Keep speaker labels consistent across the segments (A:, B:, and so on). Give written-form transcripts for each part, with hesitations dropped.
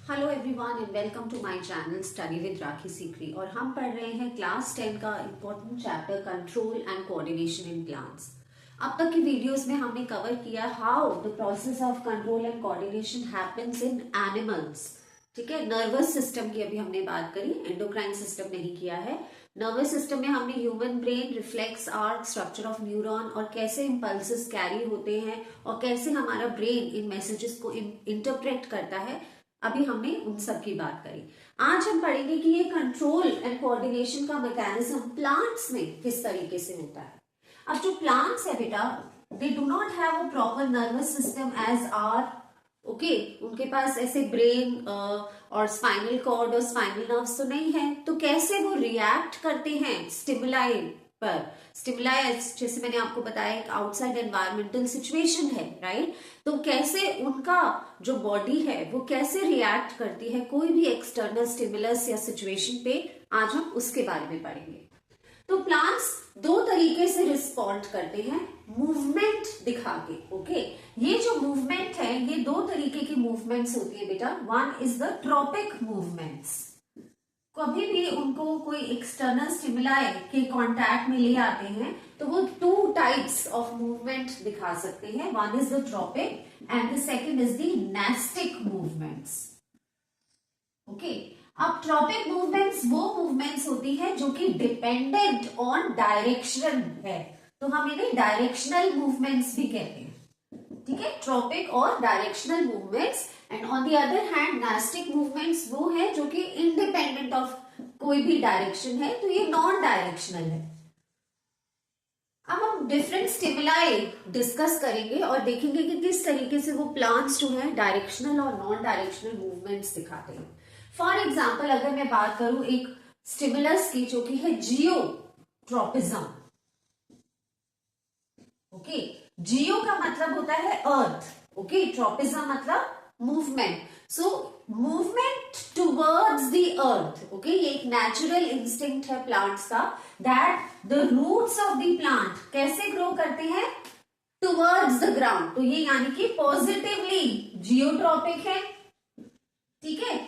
A: Hello everyone and welcome to my channel study with Rakhi Sikri. और हम पढ़ रहे हैं क्लास 10 का important chapter control and coordination in plants. अब तक की वीडियोस में हमने कवर किया how the process of control and coordination happens in animals. ठीक है, नर्वस सिस्टम की अभी हमने बात करी, एंडोक्राइन सिस्टम नहीं किया है। नर्वस सिस्टम में हमने human brain, reflex arc, structure of neuron और कैसे इंपल्सेस कैरी होते हैं और कैसे हमारा ब्रेन इन मैसेजेस को इंटरप्रेट करता है, अभी हमने उन सब की बात करी। आज हम पढ़ेंगे कि ये कंट्रोल एंड कोऑर्डिनेशन का मैकेनिज्म प्लांट्स में किस तरीके से होता है। अब जो प्लांट्स है बेटा, they do not have a proper nervous system as are okay, उनके पास ऐसे ब्रेन और स्पाइनल कॉर्ड और स्पाइनल नर्व्स तो नहीं है। तो कैसे वो रिएक्ट करते हैं स्टिमुलाई पर। स्टिमुलाई जैसे मैंने आपको बताया एक आउटसाइड एनवायरमेंटल सिचुएशन है, राइट। तो कैसे उनका जो बॉडी है वो कैसे रिएक्ट करती है कोई भी एक्सटर्नल स्टिमुलस या सिचुएशन पे, आज हम उसके बारे में पढ़ेंगे। तो प्लांट्स दो तरीके से रिस्पॉन्ड करते हैं, मूवमेंट दिखा के। ओके, ये जो मूवमेंट है ये दो तरीके की मूवमेंट्स होती है बेटा। One is the tropic movements. कभी भी उनको कोई एक्सटर्नल स्टिमुलाई के कांटेक्ट में ले आते हैं तो वो टू टाइप्स ऑफ मूवमेंट दिखा सकते हैं। One is the tropic and the second is the nastic movements. Okay, अब ट्रॉपिक मूवमेंट्स वो मूवमेंट्स होती है जो कि डिपेंडेंट ऑन डायरेक्शन है, तो हम इन्हें डायरेक्शनल मूवमेंट्स भी कहते हैं। ठीक है, ट्रॉपिक और directional movements. And on the other hand nastic movements वो है जो कि इंडिपेंडेंट ऑफ कोई भी डायरेक्शन है, तो ये नॉन डायरेक्शनल है। अब हम डिफरेंट स्टिमुलाई डिस्कस करेंगे और देखेंगे कि किस तरीके से वो प्लांट्स जो है डायरेक्शनल और नॉन डायरेक्शनल मूवमेंट्स दिखाते हैं। फॉर एग्जाम्पल अगर मैं बात करूं एक स्टिमुलस की जो कि है जियोट्रोपिज्म। ओके, जियो का मतलब होता है अर्थ, ओके, ट्रोपिज्म मतलब movement. So movement towards the earth. Okay, ये एक नेचुरल इंस्टिंक्ट है प्लांट्स का, that the roots of the plant कैसे ग्रो करते हैं, टुवर्ड्स द ग्राउंड। तो ये यानी कि पॉजिटिवली जियोट्रोपिक है। ठीक है,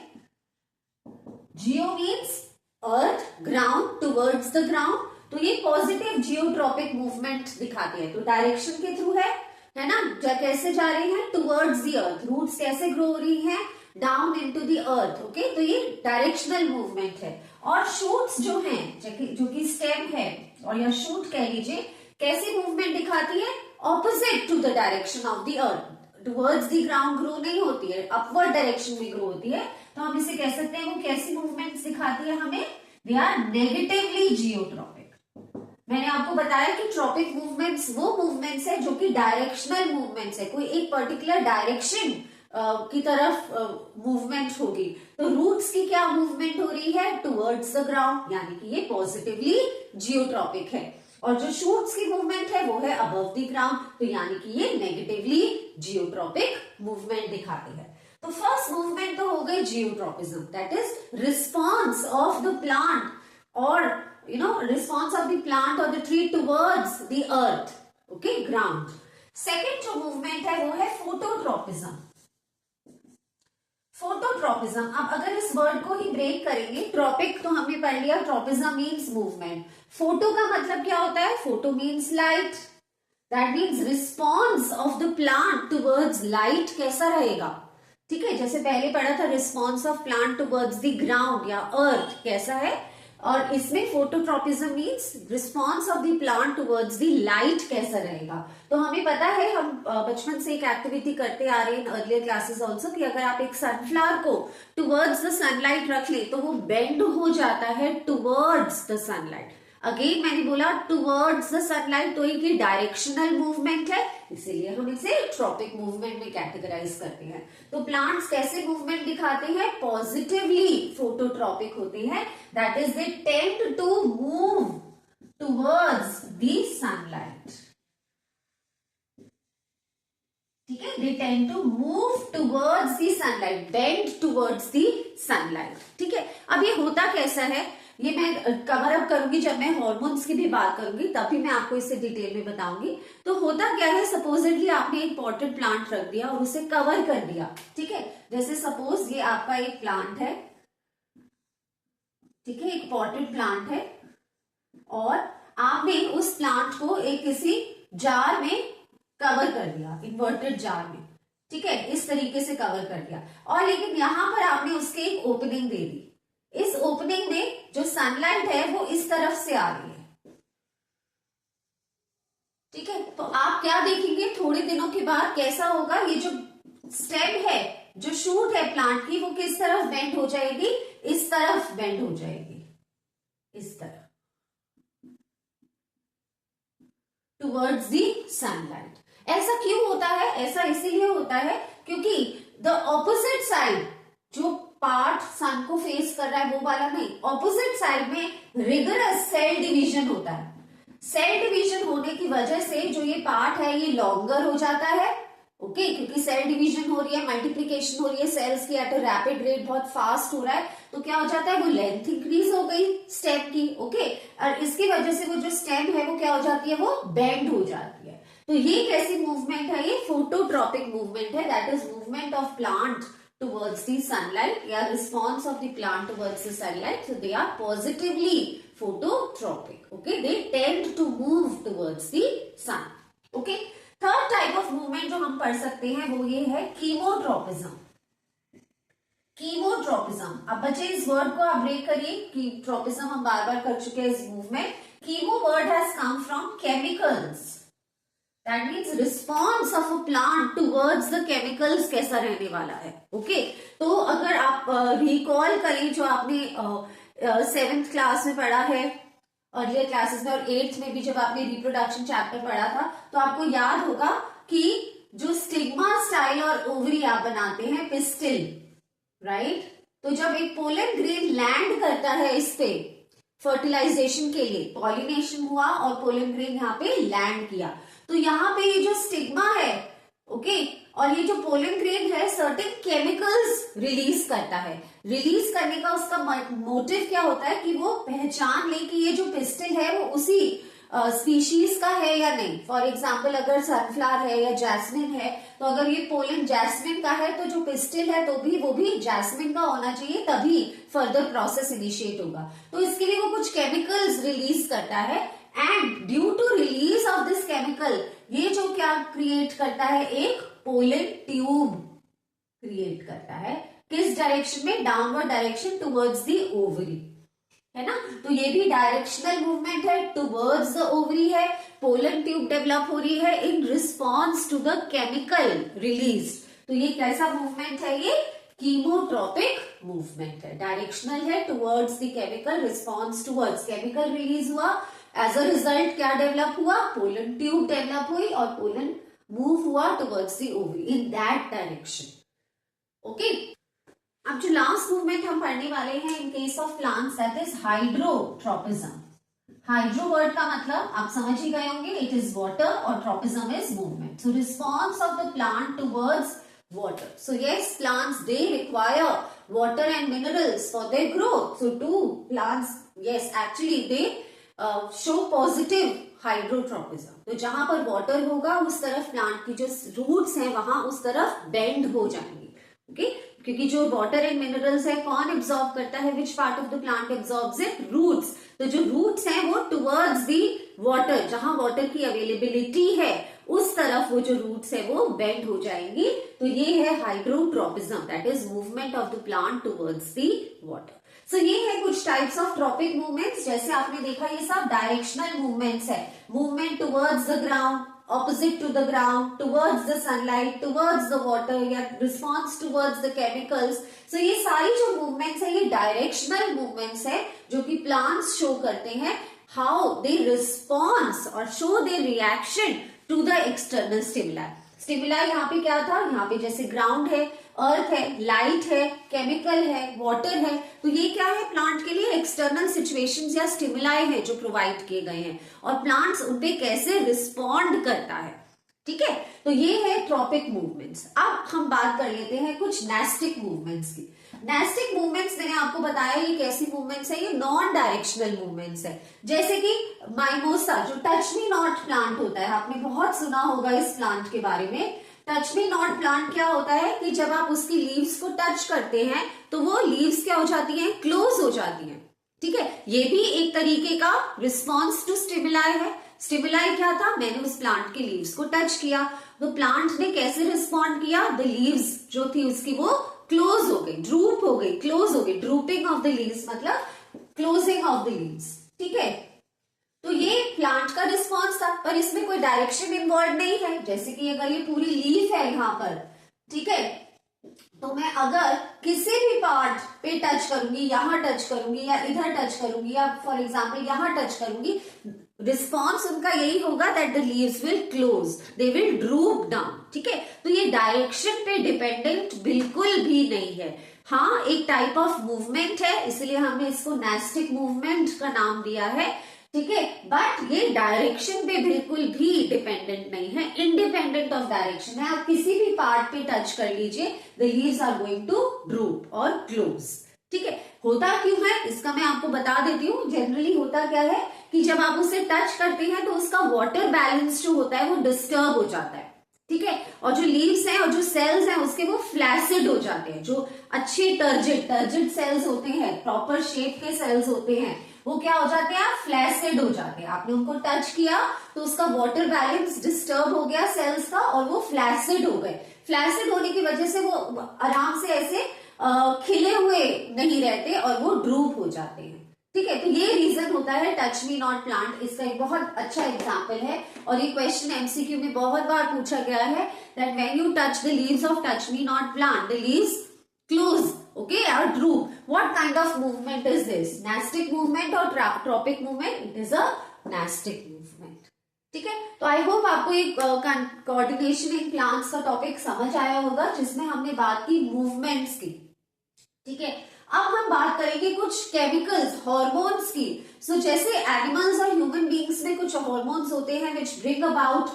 A: जियो means earth, ground, towards the ground, तो ये पॉजिटिव जियोट्रोपिक मूवमेंट दिखाते हैं। तो डायरेक्शन के थ्रू है ना, कैसे जा रही है, टुवर्ड्स द अर्थ। रूट्स कैसे ग्रो हो रही हैं, down into the earth. Okay, तो ये डायरेक्शनल मूवमेंट है। और शूट्स जो हैं, जो कि स्टेम है और या शूट कह लीजिए, कैसी मूवमेंट दिखाती है, opposite to the direction of the earth. Towards the ground grow नहीं होती है, अपवर्ड डायरेक्शन में ग्रो होती है। तो हम इसे कह सकते हैं वो कैसी मूवमेंट्स दिखाती है हमें, दे आर नेगेटिवली जियोट्रोपिक। मैंने आपको बताया कि ट्रॉपिक मूवमेंट्स वो मूवमेंट्स है जो कि डायरेक्शनल मूवमेंट्स है, कोई एक पर्टिकुलर डायरेक्शन की तरफ मूवमेंट होगी। तो रूट्स की क्या मूवमेंट हो रही है, टुवर्ड्स द ग्राउंड, यानी कि ये पॉजिटिवली जियोट्रोपिक है। और जो शूट्स की मूवमेंट है वो है अबव द ग्राउंड, तो यानी कि ये नेगेटिवली जियोट्रोपिक मूवमेंट दिखाती है। तो फर्स्ट मूवमेंट तो हो गई geotropism, that is response of the plant और response of the plant or the tree towards the earth, okay, ground. Second जो movement है वो है phototropism. Phototropism, अब अगर इस वर्ड को ही ब्रेक करेंगे, ट्रॉपिक तो हमने पढ़ लिया, ट्रोपिज्म मीन्स मूवमेंट। फोटो का मतलब क्या होता है, photo means light, that means response of the plant towards light कैसा रहेगा। ठीक है, जैसे पहले पढ़ा था response of plant towards the ground या अर्थ कैसा है, और इसमें phototropism means response of the plant towards the light कैसा रहेगा। तो हमें पता है, हम बचपन से एक एक्टिविटी करते आ रहे हैं इन अर्लियर क्लासेस ऑल्सो, कि अगर आप एक सनफ्लावर को टुवर्ड्स द सनलाइट रख ले तो वो बेंड हो जाता है टुवर्ड्स द सनलाइट। अगेन मैंने बोला टुवर्ड्स द सनलाइट, तो एक डायरेक्शनल मूवमेंट है, इसीलिए हम इसे ट्रॉपिक मूवमेंट में कैटेगराइज करते हैं। तो प्लांट्स कैसे मूवमेंट दिखाते हैं, पॉजिटिवली फोटोट्रॉपिक होते हैं, that is they tend to move towards the sunlight. ठीक है, they tend to move towards the sunlight, bend towards the sunlight. ठीक है, अब ये होता कैसा है, ये मैं कवर अप करूंगी जब मैं हॉर्मोन्स की भी बात करूंगी, तभी मैं आपको इसे डिटेल में बताऊंगी। तो होता क्या है, सपोजिटली आपने एक पॉटेड प्लांट रख दिया और उसे कवर कर दिया, ठीक है। जैसे सपोज ये आपका एक प्लांट है, ठीक है, एक पॉटेड प्लांट है, और आपने उस प्लांट को एक किसी जार में कवर कर दिया, इन्वर्टेड जार में, ठीक है, इस तरीके से कवर कर दिया। और लेकिन यहां पर आपने उसके एक ओपनिंग दे दी। इस ओपनिंग में जो सनलाइट है वो इस तरफ से आ रही है, ठीक है। तो आप क्या देखेंगे, थोड़े दिनों के बाद कैसा होगा, ये जो स्टेम है, जो शूट है प्लांट की, वो किस तरफ बेंड हो जाएगी, इस तरफ बेंड हो जाएगी, इस तरफ, टुवर्ड्स दी सनलाइट। ऐसा क्यों होता है, ऐसा इसीलिए होता है क्योंकि द ऑपोजिट साइड, जो पार्ट सन को फेस कर रहा है वो वाला नहीं, ऑपोजिट साइड में रिगरस सेल डिवीजन होता है। सेल डिवीजन होने की वजह से जो ये पार्ट है ये लॉन्गर हो जाता है, ओके, क्योंकि सेल डिवीजन हो रही है, मल्टीप्लीकेशन हो रही है सेल्स की एट अ रैपिड रेट, बहुत फास्ट हो रहा है, तो क्या हो जाता है, वो लेंथ इंक्रीज हो गई स्टेम की, ओके, और इसकी वजह से वो जो स्टेम है वो क्या हो जाती है, वो बेंड हो जाती है। तो ये कैसी मूवमेंट है, ये फोटोट्रॉपिक मूवमेंट है, that is movement of plant towards the sunlight, या response of the plant towards the sunlight. So they are positively phototropic, okay, they tend to move towards the sun, okay। Third type of movement जो हम पढ़ सकते हैं वो ये है chemotropism. Chemotropism, अब बच्चे इस वर्ड को आप ब्रेक करिए, कि ट्रोपिज्म हम बार बार कर चुके हैं इस movement. Chemo word has come from chemicals, that means response of a plant towards the chemicals कैसा रहने वाला है, ओके। तो अगर आप रिकॉल करें जो आपने 7th क्लास में पढ़ा है, अर्लियर क्लासेस में, और 8th में भी जब आपने रिप्रोडक्शन चैप्टर पढ़ा था, तो आपको याद होगा कि जो स्टिग्मा स्टाइल और ओवरी आप बनाते हैं, पिस्टिल, राइट। तो जब एक पोलन ग्रेन लैंड करता है इस पे फर्टिलाइजेशन के लिए, पॉलिनेशन हुआ और पोलन ग्रेन यहाँ पे लैंड किया, तो यहाँ पे ये जो स्टिग्मा है, ओके, और ये जो पोलन ग्रेन है सर्टेन केमिकल्स रिलीज करता है। रिलीज करने का उसका मोटिव क्या होता है कि वो पहचान ले कि ये जो पिस्टिल है वो उसी स्पीशीज का है या नहीं। फॉर एग्जाम्पल अगर सनफ्लावर है या जैस्मिन है, तो अगर ये पोलन जैस्मिन का है तो जो पिस्टिल है तो भी वो भी जैस्मिन का होना चाहिए, तभी फर्दर प्रोसेस इनिशिएट होगा। तो इसके लिए वो कुछ केमिकल्स रिलीज करता है, and due to release of this chemical ये जो क्या क्रिएट करता है, एक पोलन ट्यूब क्रिएट करता है। किस डायरेक्शन में, downward direction towards the ovary, है ना। तो ये भी डायरेक्शनल मूवमेंट है, टुवर्ड्स द ओवरी है, पोलन ट्यूब डेवलप हो रही है in response to the chemical release. तो ये कैसा मूवमेंट है, ये कीमोट्रोपिक मूवमेंट है, डायरेक्शनल है, towards the chemical, response towards chemical release हुआ, एज अ रिजल्ट क्या डेवलप हुआ, पोलन ट्यूब डेवलप हुई और पोलन मूव हुआ towards the ovary in that direction, okay. अब जो लास्ट मूवमेंट हम पढ़ने वाले हैं इन case of plants, that is hydrotropism. Hydro word का मतलब आप समझ ही गए होंगे, इट इज वाटर, और tropism is movement. So response of the plant towards water. So yes, plants they require water and minerals for their growth. So do plants, yes, actually they show positive hydrotropism. तो जहां पर water होगा उस तरफ plant की जो roots हैं वहां उस तरफ बेंड हो जाएंगी, ओके। क्योंकि जो वाटर एंड मिनरल्स है कौन एब्जॉर्ब करता है, which part of the plant absorbs it, roots. तो जो रूट्स हैं वो टुवर्ड्स दी वाटर, जहां वाटर की अवेलेबिलिटी है उस तरफ वो जो रूट्स है वो बेंड हो जाएंगी। तो ये है hydrotropism, that is movement of the plant towards the water. So ये है कुछ टाइप्स ऑफ ट्रॉपिक मूवमेंट्स। जैसे आपने देखा ये सब डायरेक्शनल मूवमेंट्स है, movement towards the ground, opposite to the ground, towards the sunlight, towards the water, या response towards the chemicals. So ये सारी जो movements है ये directional movements है जो कि plants show करते हैं how they respond और show their reaction to the external stimuli. Stimuli यहाँ पे क्या था, यहाँ पे जैसे ग्राउंड है, अर्थ है, लाइट है, केमिकल है, वाटर है, तो ये क्या है प्लांट के लिए एक्सटर्नल सिचुएशंस या स्टिमुलाई है जो प्रोवाइड किए गए हैं, और प्लांट्स उन पे कैसे रिस्पॉन्ड करता है, ठीक है। तो ये है ट्रॉपिक मूवमेंट्स। अब हम बात कर लेते हैं कुछ नेस्टिक मूवमेंट्स की। नेस्टिक मूवमेंट्स मैंने आपको बताया ये कैसी मूवमेंट्स है, ये नॉन डायरेक्शनल मूवमेंट्स है। जैसे कि माइमोसा जो टच मी नॉट प्लांट होता है, आपने बहुत सुना होगा इस प्लांट के बारे में। टच मी नॉट प्लांट क्या होता है कि जब आप उसकी लीव्स को टच करते हैं तो वो लीव्स क्या हो जाती हैं, क्लोज हो जाती हैं। ठीक है, ये भी एक तरीके का रिस्पॉन्स टू स्टिमुलाई है। स्टिमुलाई क्या था, मैंने उस प्लांट के लीव्स को टच किया तो प्लांट ने कैसे रिस्पॉन्ड किया, द लीव्स जो थी उसकी वो क्लोज हो गई, ड्रूप हो गई, क्लोज हो गई। ड्रूपिंग ऑफ द लीव्स मतलब क्लोजिंग ऑफ द लीव्स। ठीक है, तो ये प्लांट का रिस्पॉन्स था, पर इसमें कोई डायरेक्शन इन्वॉल्व नहीं है। जैसे कि अगर ये पूरी लीफ है यहाँ पर, ठीक है, तो मैं अगर किसी भी पार्ट पे टच करूंगी, यहां टच करूंगी या इधर टच करूंगी या फॉर एग्जाम्पल यहां टच करूंगी, रिस्पॉन्स उनका यही होगा that the leaves will close, they will drupe down. ठीक है, तो ये डायरेक्शन पे डिपेंडेंट बिल्कुल भी नहीं है। हाँ, एक टाइप ऑफ मूवमेंट है, इसलिए हमने इसको नेस्टिक मूवमेंट का नाम दिया है। ठीक है, बट ये डायरेक्शन पे बिल्कुल भी डिपेंडेंट नहीं है, इंडिपेंडेंट ऑफ डायरेक्शन है। आप किसी भी पार्ट पे टच कर लीजिए, the leaves are going to droop और क्लोज। ठीक है, होता क्यों है इसका मैं आपको बता देती हूँ। जनरली होता क्या है कि जब आप उसे टच करते हैं तो उसका वाटर बैलेंस जो होता है वो डिस्टर्ब हो जाता है। ठीक है, और जो लीव्स हैं और जो सेल्स हैं उसके वो फ्लैसिड हो जाते हैं। जो अच्छे टर्जिड सेल्स होते हैं, प्रॉपर शेप के सेल्स होते हैं, वो क्या हो जाते हैं, फ्लैसिड हो जाते हैं। आपने उनको टच किया तो उसका वाटर बैलेंस डिस्टर्ब हो गया सेल्स का और वो फ्लैसिड हो गए। फ्लैसिड होने की वजह से वो आराम से ऐसे खिले हुए नहीं रहते और वो ड्रूप हो जाते हैं। ठीक है, तो ये रीजन होता है टच मी नॉट प्लांट। इसका एक बहुत अच्छा एग्जाम्पल है और ये क्वेश्चन एमसीक्यू में बहुत बार पूछा गया है that when you touch the leaves of touch me not plant, the leaves close, okay, or droop. What kind of movement is this? Nastic movement or tropic movement? It is a nastic movement. ठीक है, तो I hope आपको एक coordination in plants का topic समझ आया होगा जिसमें हमने बात की मूवमेंट्स की। ठीक है, अब हम बात करेंगे कुछ केमिकल्स, हार्मोन्स की। सो जैसे एनिमल्स और ह्यूमन बींग्स में कुछ हार्मोन्स होते हैं विच bring about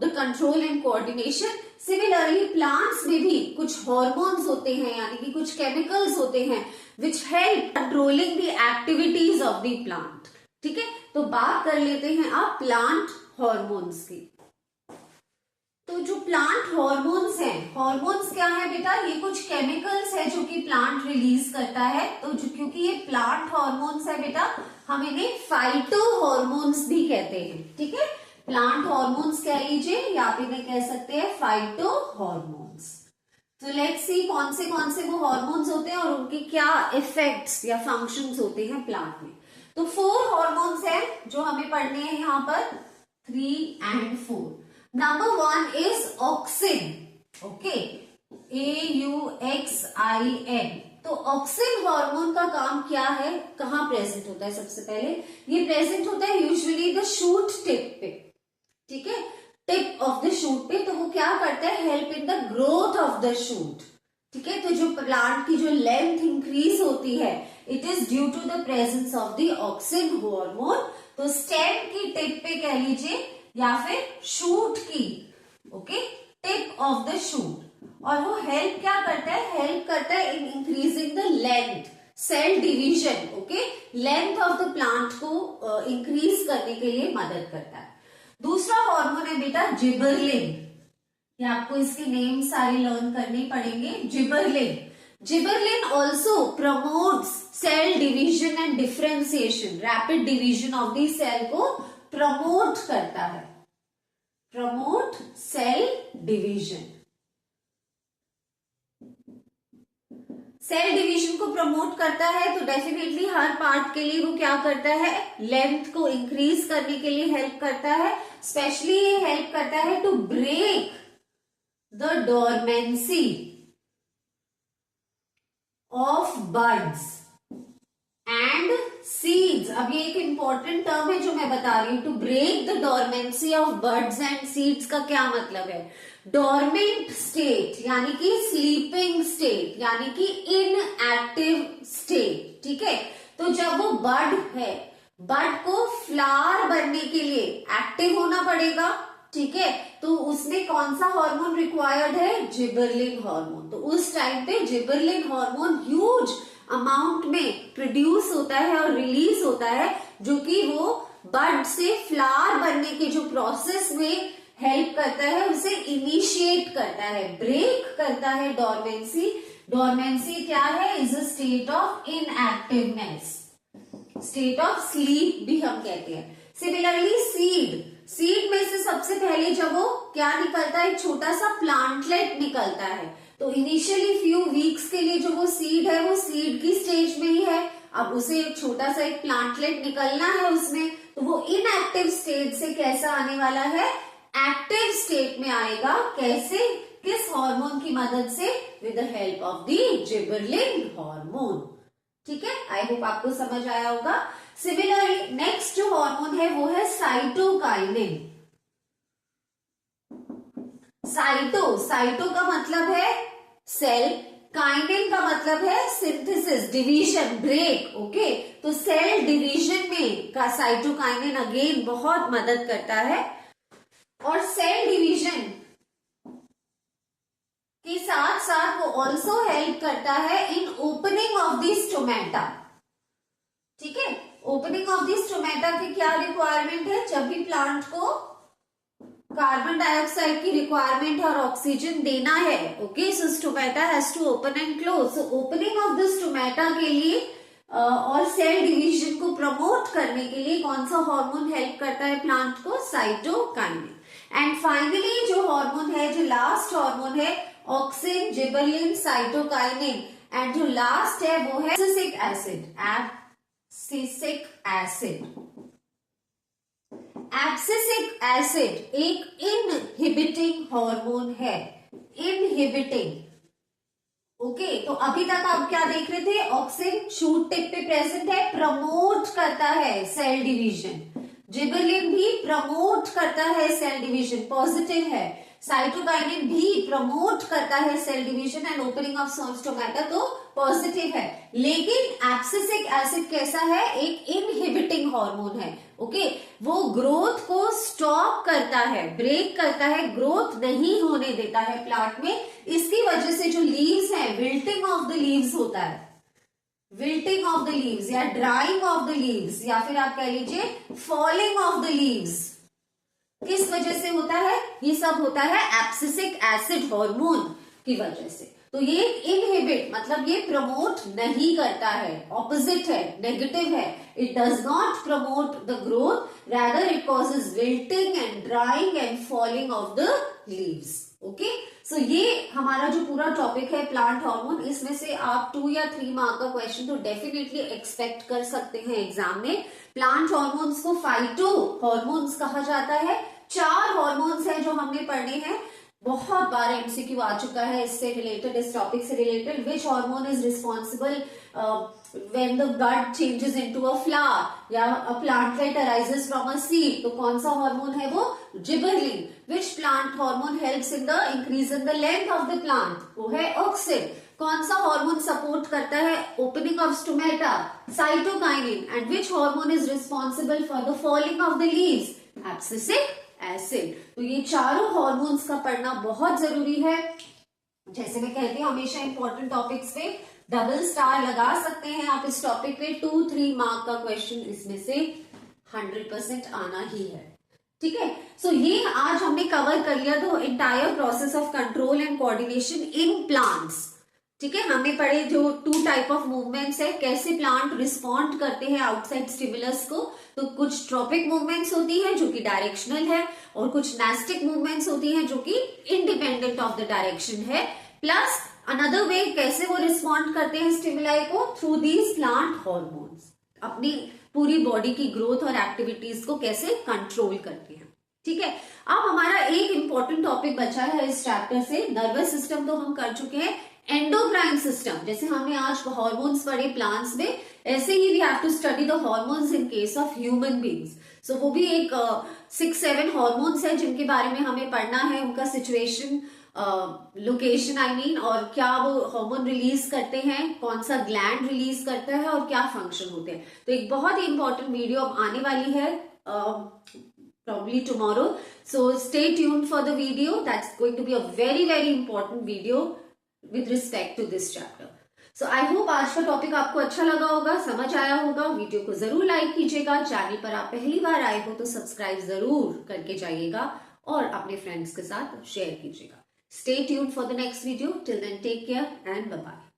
A: the control and coordination, similarly plants में भी कुछ हार्मोन्स होते हैं, यानी कि कुछ केमिकल्स होते हैं which help controlling the activities of the plant. ठीक है, तो बात कर लेते हैं अब प्लांट हार्मोन्स की। तो जो प्लांट हार्मोन्स हैं, हार्मोन्स क्या है बेटा, ये कुछ केमिकल्स है जो कि प्लांट रिलीज करता है। तो क्योंकि ये प्लांट हार्मोन्स है बेटा, हम इन्हें फाइटो हार्मोन्स भी कहते हैं। ठीक है, प्लांट हार्मोन्स कह लीजिए या आप इन्हें कह सकते हैं फाइटो हार्मोन्स। तो लेट्स सी कौन से वो हार्मोन्स होते हैं और उनके क्या इफेक्ट्स या फंक्शंस होते हैं प्लांट में। तो 4 हार्मोन्स हैं जो हमें पढ़ने हैं यहाँ पर, 3 and 4। Number 1 is auxin, okay, AUXIN। तो ऑक्सिन हार्मोन का काम क्या है, कहाँ प्रेजेंट होता है? सबसे पहले ये प्रेजेंट होता है यूजुअली द शूट टिप पे। ठीक है, टिप ऑफ द शूट पे। तो वो क्या करता है, help in the growth of the shoot. ठीक है, तो जो प्लांट की जो लेंथ इंक्रीज होती है, it is due to the presence of the auxin hormone. तो स्टेम की टिप पे कह लीजिए या फिर शूट की, okay, tip of the shoot. और वो हेल्प क्या करता है, हेल्प करता है in increasing the length, cell division. Okay, length of the plant को इंक्रीज करने के लिए मदद करता है। दूसरा हार्मोन है बेटा जिबरलिन। ये आपको इसके नेम सारे लर्न करने पड़ेंगे। Gibberellin also promotes cell division and differentiation, rapid division of the cell को प्रमोट करता है, promote cell division. Cell division को प्रमोट करता है तो डेफिनेटली हर पार्ट के लिए वो क्या करता है, लेंथ को इंक्रीज करने के लिए हेल्प करता है। स्पेशली ये हेल्प करता है to break the dormancy of buds and seeds. अब ये एक इंपॉर्टेंट टर्म है जो मैं बता रही हूं, to break the dormancy of buds and seeds का क्या मतलब है? डोरमेंट स्टेट यानी कि स्लीपिंग स्टेट, यानी कि इनएक्टिव स्टेट। ठीक है, तो जब वो बड है, बड को फ्लावर बनने के लिए एक्टिव होना पड़ेगा। ठीक है, तो उसमें कौन सा हार्मोन रिक्वायर्ड है, जिबरलिन हार्मोन। तो उस टाइम पे जिबरलिन हार्मोन ह्यूज अमाउंट में प्रोड्यूस होता है और रिलीज होता है, जो कि वो बड से फ्लावर बनने के जो प्रोसेस में हेल्प करता है, उसे इनिशिएट करता है, ब्रेक करता है डोरमेंसी। डोरमेंसी क्या है, is a state of inactiveness, state of sleep भी हम कहते हैं। सिमिलरली सीड में से सबसे पहले जब वो क्या निकलता है, एक छोटा सा प्लांटलेट निकलता है। तो इनिशियली फ्यू वीक्स के लिए जो वो सीड है वो सीड की स्टेज में ही है। अब उसे एक छोटा सा एक प्लांटलेट निकलना है उसमें, तो वो इनएक्टिव स्टेज से कैसा आने वाला है, एक्टिव स्टेट में आएगा। कैसे, किस हार्मोन की मदद से, with the help of the gibberellin hormone. ठीक है, आई होप आपको समझ आया होगा। सिमिलरली नेक्स्ट जो हार्मोन है वो है साइटोकाइनिन। साइटो का मतलब है सेल, काइनिन का मतलब है सिंथेसिस, डिवीजन, ब्रेक। ओके, तो सेल डिवीजन में का साइटोकाइनिन अगेन बहुत मदद करता है। और सेल डिवीजन के साथ साथ वो ऑल्सो हेल्प करता है इन ओपनिंग ऑफ द स्टोमेटा। ठीक है, ओपनिंग ऑफ द स्टोमेटा की क्या रिक्वायरमेंट है, जब भी प्लांट को कार्बन डाइऑक्साइड की रिक्वायरमेंट है और ऑक्सीजन देना है। Okay, so stomata has to open and close. So opening of the stomata के लिए और सेल डिवीजन को प्रमोट करने के लिए कौन सा हार्मोन हेल्प करता है प्लांट को, साइटोकाइनिन। एंड फाइनली जो हार्मोन है, जो लास्ट हार्मोन है, ऑक्सिन, जिबरलिन, साइटोकाइनिन, एंड जो लास्ट है वो है abscisic acid. Abscisic acid, abscisic acid एक इनहिबिटिंग हार्मोन है, इनहिबिटिंग। ओके, तो अभी तक आप क्या देख रहे थे, ऑक्सिन शूट टिप पे प्रेजेंट है, प्रमोट करता है सेल डिवीजन। जिबरलिन भी प्रमोट करता है सेल डिवीजन, पॉजिटिव है। साइटोकाइनिन भी प्रमोट करता है cell division and opening of stomata, तो पॉजिटिव है। लेकिन एब्सिसिक एसिड कैसा है, एक इनहिबिटिंग हार्मोन है। ओके, वो ग्रोथ को स्टॉप करता है, ब्रेक करता है, ग्रोथ नहीं होने देता है प्लांट में। इसकी वजह से जो लीव्स है, विल्टिंग ऑफ द लीव्स होता है, विल्टिंग ऑफ द लीव्स या ड्राइंग ऑफ द लीव्स, या फिर आप कह लीजिए फॉलिंग ऑफ द लीव्स। किस वजह से होता है, ये सब होता है एब्सिसिक एसिड हार्मोन की वजह से। तो ये इनहिबिट मतलब ये प्रमोट नहीं करता है, ऑपोजिट है, नेगेटिव है। It does not promote the growth, rather it causes wilting and drying and falling of the leaves. Okay, so ये हमारा जो पूरा टॉपिक है प्लांट हार्मोन, इसमें से आप 2 या 3 मार्क का क्वेश्चन तो डेफिनेटली एक्सपेक्ट कर सकते हैं एग्जाम में। प्लांट हार्मोन्स को फाइटो हार्मोन्स कहा जाता है। 4 हार्मोन्स हैं जो हमने पढ़ने हैं, बहुत बार एमसीक्यू आ चुका है इससे रिलेटेड, इस टॉपिक से related. Which hormone is responsible when the bud changes into a flower या a plantlet arises from a seed, तो कौन सा हार्मोन है वो, gibberellin. which plant hormone helps in the increase in the length of the plant, वो है auxin. कौन सा हार्मोन सपोर्ट करता है opening of stomata, cytokinin. And which hormone is responsible for the falling of the leaves, abscisic acid. तो ये चारों hormones का पढ़ना बहुत जरूरी है। जैसे मैं कहती हूँ हमेशा इंपॉर्टेंट टॉपिक्स पे डबल स्टार लगा सकते हैं आप इस टॉपिक पे। 2-3 मार्क का क्वेश्चन इसमें से 100% आना ही है। ठीक है, सो ये आज हमने कवर कर लिया the entire process of control and coordination in plants. ठीक है, हमने पढ़े जो 2 टाइप ऑफ मूवमेंट्स है, कैसे प्लांट रिस्पॉन्ड करते हैं आउटसाइड स्टिमुलस को। तो कुछ ट्रॉपिक मूवमेंट्स होती है जो कि डायरेक्शनल है, और कुछ नेस्टिक मूवमेंट्स होती हैं जो कि इंडिपेंडेंट ऑफ द डायरेक्शन है। प्लस अनदर वे कैसे वो रिस्पॉन्ड करते हैं स्टिमुलाई को, थ्रू दीज प्लांट हार्मोन्स, अपनी पूरी बॉडी की ग्रोथ और एक्टिविटीज को कैसे कंट्रोल करते हैं। ठीक है, अब हमारा एक इंपॉर्टेंट टॉपिक बचा है इस चैप्टर से। नर्वस सिस्टम तो हम कर चुके हैं, एंडोक्राइन सिस्टम, जैसे हमने आज हार्मोन्स पढ़े प्लांट्स में, ऐसे ही we have to study the hormones in case of human beings. So वो भी एक 6-7 हार्मोन्स है जिनके बारे में हमें पढ़ना है, उनका सिचुएशन, लोकेशन आई मीन, और क्या वो हार्मोन रिलीज करते हैं, कौन सा ग्लैंड रिलीज करता है और क्या फंक्शन होते हैं। तो एक बहुत ही इंपॉर्टेंट वीडियो अब आने वाली है probably tomorrow. So stay tuned for the video. That's going to be a very very important video with respect to this chapter. So I hope आज का टॉपिक आपको अच्छा लगा होगा, समझ आया होगा. वीडियो को जरूर लाइक कीजिएगा. चैनल पर आप पहली बार आए हो तो सब्सक्राइब जरूर करके जाइएगा और अपने फ्रेंड्स के साथ शेयर कीजिएगा. Stay tuned for the next video. Till then, take care and bye bye.